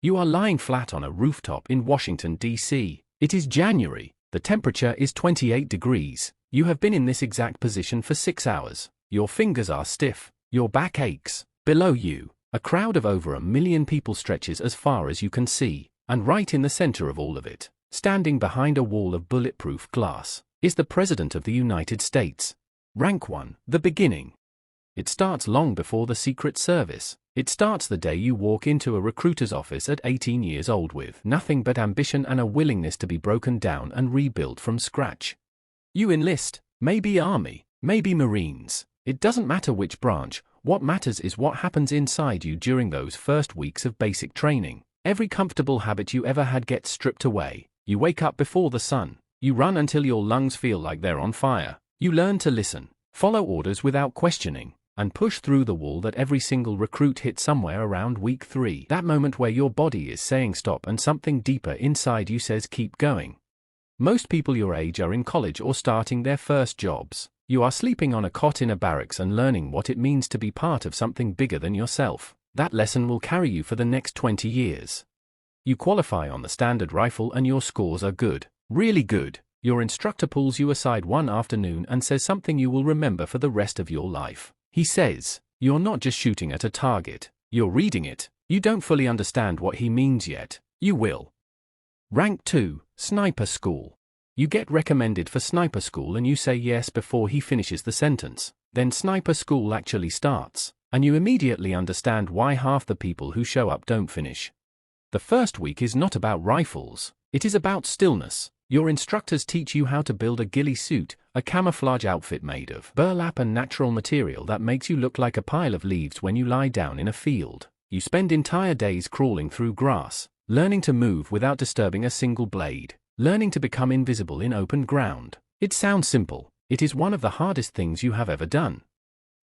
You are lying flat on a rooftop in Washington, D.C. It is January. The temperature is 28 degrees. You have been in this exact position for 6 hours. Your fingers are stiff. Your back aches. Below you, a crowd of over 1 million people stretches as far as you can see. And right in the center of all of it, standing behind a wall of bulletproof glass, is the President of the United States. Rank 1, the beginning. It starts long before the Secret Service. It starts the day you walk into a recruiter's office at 18 years old with nothing but ambition and a willingness to be broken down and rebuilt from scratch. You enlist, maybe Army, maybe Marines. It doesn't matter which branch. What matters is what happens inside you during those first weeks of basic training. Every comfortable habit you ever had gets stripped away. You wake up before the sun. You run until your lungs feel like they're on fire. You learn to listen, follow orders without questioning, and push through the wall that every single recruit hit somewhere around week 3. That moment where your body is saying stop and something deeper inside you says keep going. Most people your age are in college or starting their first jobs. You are sleeping on a cot in a barracks and learning what it means to be part of something bigger than yourself. That lesson will carry you for the next 20 years. You qualify on the standard rifle and your scores are good, really good. Your instructor pulls you aside one afternoon and says something you will remember for the rest of your life. He says, "You're not just shooting at a target, you're reading it." You don't fully understand what he means yet. You will. Rank 2, Sniper School. You get recommended for Sniper School and you say yes before he finishes the sentence. Then Sniper School actually starts, and you immediately understand why half the people who show up don't finish. The first week is not about rifles, it is about stillness. Your instructors teach you how to build a ghillie suit, a camouflage outfit made of burlap and natural material that makes you look like a pile of leaves when you lie down in a field. You spend entire days crawling through grass, learning to move without disturbing a single blade, learning to become invisible in open ground. It sounds simple. It is one of the hardest things you have ever done.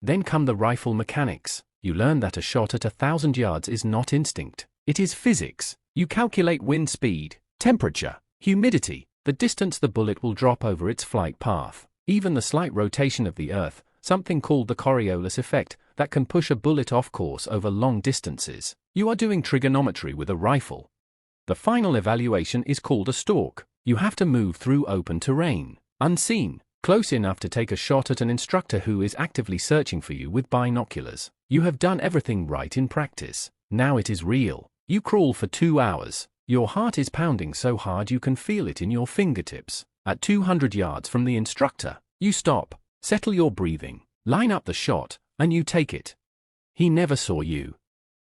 Then come the rifle mechanics. You learn that a shot at 1,000 yards is not instinct. It is physics. You calculate wind speed, temperature, humidity, the distance the bullet will drop over its flight path, even the slight rotation of the earth, something called the Coriolis effect, that can push a bullet off course over long distances. You are doing trigonometry with a rifle. The final evaluation is called a stalk. You have to move through open terrain, unseen, close enough to take a shot at an instructor who is actively searching for you with binoculars. You have done everything right in practice. Now it is real. You crawl for 2 hours. Your heart is pounding so hard you can feel it in your fingertips. At 200 yards from the instructor, you stop, settle your breathing, line up the shot, and you take it. He never saw you.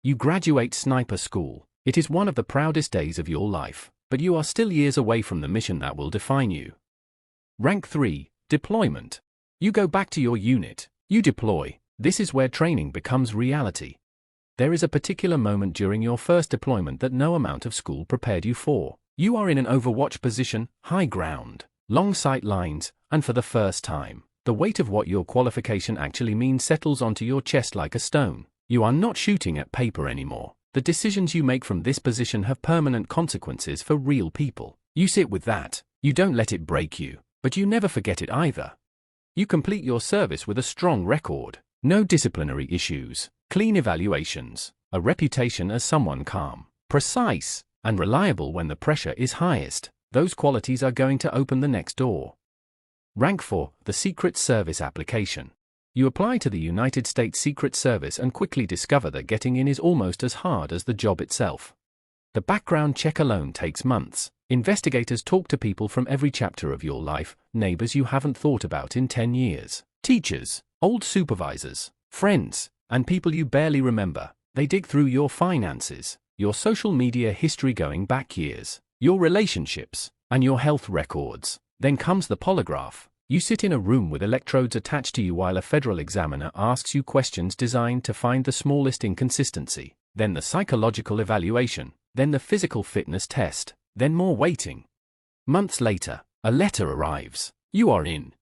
You graduate Sniper School. It is one of the proudest days of your life, but you are still years away from the mission that will define you. Rank 3, Deployment. You go back to your unit. You deploy. This is where training becomes reality. There is a particular moment during your first deployment that no amount of school prepared you for. You are in an overwatch position, high ground, long sight lines, and for the first time, the weight of what your qualification actually means settles onto your chest like a stone. You are not shooting at paper anymore. The decisions you make from this position have permanent consequences for real people. You sit with that. You don't let it break you, but you never forget it either. You complete your service with a strong record. No disciplinary issues, clean evaluations, a reputation as someone calm, precise, and reliable when the pressure is highest. Those qualities are going to open the next door. Rank 4, the Secret Service application. You apply to the United States Secret Service and quickly discover that getting in is almost as hard as the job itself. The background check alone takes months. Investigators talk to people from every chapter of your life, neighbors you haven't thought about in 10 years, teachers, old supervisors, friends, and people you barely remember. They dig through your finances, your social media history going back years, your relationships, and your health records. Then comes the polygraph. You sit in a room with electrodes attached to you while a federal examiner asks you questions designed to find the smallest inconsistency. Then the psychological evaluation, then the physical fitness test, then more waiting. Months later, a letter arrives. You are in.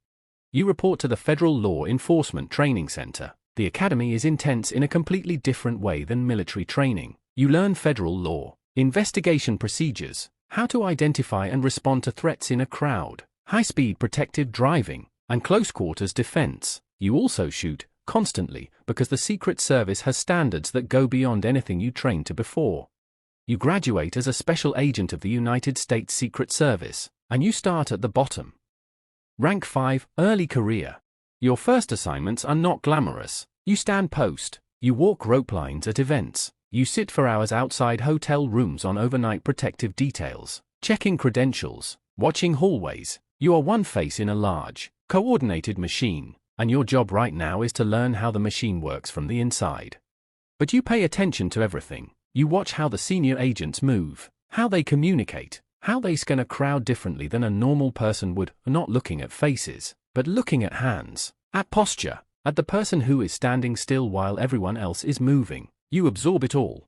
You report to the Federal Law Enforcement Training Center. The academy is intense in a completely different way than military training. You learn federal law, investigation procedures, how to identify and respond to threats in a crowd, high-speed protective driving, and close-quarters defense. You also shoot, constantly, because the Secret Service has standards that go beyond anything you trained to before. You graduate as a special agent of the United States Secret Service, and you start at the bottom. Rank 5, early career. Your first assignments are not glamorous. You stand post, you walk rope lines at events, you sit for hours outside hotel rooms on overnight protective details, checking credentials, watching hallways. You are one face in a large, coordinated machine, and your job right now is to learn how the machine works from the inside. But you pay attention to everything. You watch how the senior agents move, how they communicate, how they scan a crowd differently than a normal person would, not looking at faces, but looking at hands, at posture, at the person who is standing still while everyone else is moving. You absorb it all.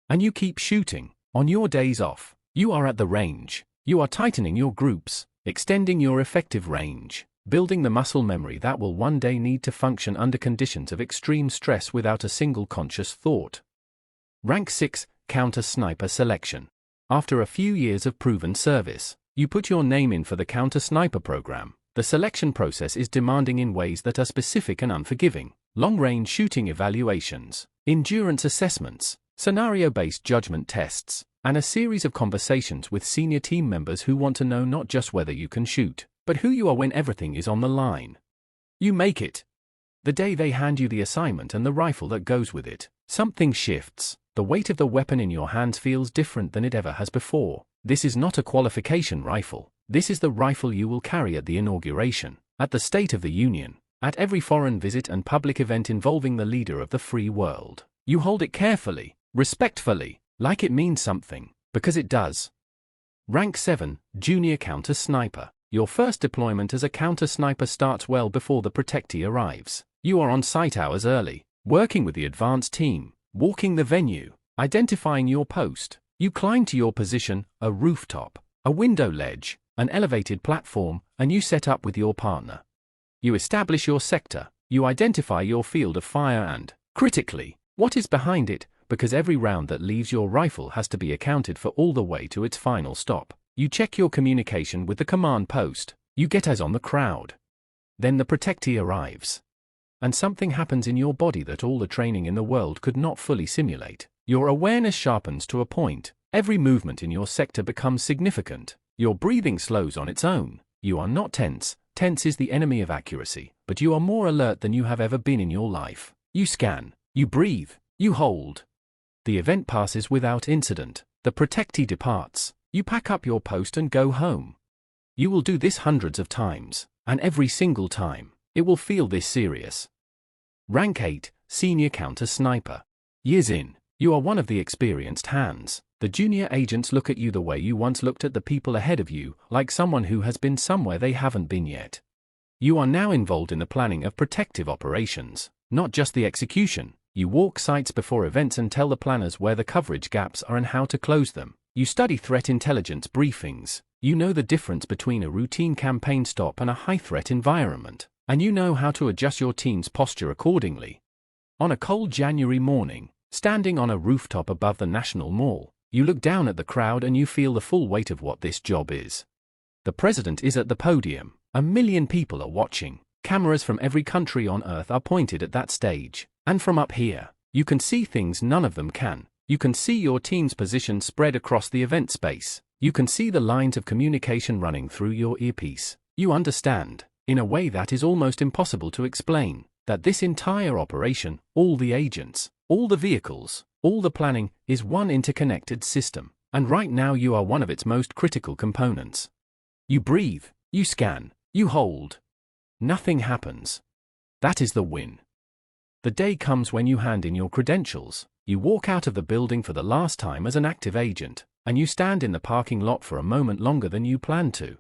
And you keep shooting. On your days off, you are at the range. You are tightening your groups, extending your effective range, building the muscle memory that will one day need to function under conditions of extreme stress without a single conscious thought. Rank 6, Counter-Sniper Selection. After a few years of proven service, you put your name in for the Counter-Sniper program. The selection process is demanding in ways that are specific and unforgiving. Long-range shooting evaluations, endurance assessments, scenario-based judgment tests, and a series of conversations with senior team members who want to know not just whether you can shoot, but who you are when everything is on the line. You make it. The day they hand you the assignment and the rifle that goes with it, something shifts. The weight of the weapon in your hands feels different than it ever has before. This is not a qualification rifle. This is the rifle you will carry at the inauguration, at the State of the Union, at every foreign visit and public event involving the leader of the free world. You hold it carefully, respectfully, like it means something, because it does. Rank 7, Junior Counter-Sniper. Your first deployment as a counter-sniper starts well before the protectee arrives. You are on site hours early, working with the advanced team, walking the venue, identifying your post. You climb to your position, a rooftop, a window ledge, an elevated platform, and you set up with your partner. You establish your sector, you identify your field of fire and, critically, what is behind it, because every round that leaves your rifle has to be accounted for all the way to its final stop. You check your communication with the command post, you get eyes on the crowd. Then the protectee arrives. And something happens in your body that all the training in the world could not fully simulate. Your awareness sharpens to a point. Every movement in your sector becomes significant. Your breathing slows on its own. You are not tense. Tense is the enemy of accuracy, but you are more alert than you have ever been in your life. You scan. You breathe. You hold. The event passes without incident. The protectee departs. You pack up your post and go home. You will do this hundreds of times, and every single time, it will feel this serious. Rank 8, Senior Counter-Sniper. Years in, you are one of the experienced hands. The junior agents look at you the way you once looked at the people ahead of you, like someone who has been somewhere they haven't been yet. You are now involved in the planning of protective operations, not just the execution. You walk sites before events and tell the planners where the coverage gaps are and how to close them. You study threat intelligence briefings. You know the difference between a routine campaign stop and a high-threat environment. And you know how to adjust your team's posture accordingly. On a cold January morning, standing on a rooftop above the National Mall, you look down at the crowd and you feel the full weight of what this job is. The president is at the podium. 1 million people are watching. Cameras from every country on earth are pointed at that stage. And from up here, you can see things none of them can. You can see your team's position spread across the event space. You can see the lines of communication running through your earpiece. You understand, in a way that is almost impossible to explain, that this entire operation, all the agents, all the vehicles, all the planning, is one interconnected system, and right now you are one of its most critical components. You breathe, you scan, you hold. Nothing happens. That is the win. The day comes when you hand in your credentials. You walk out of the building for the last time as an active agent, and you stand in the parking lot for a moment longer than you planned to.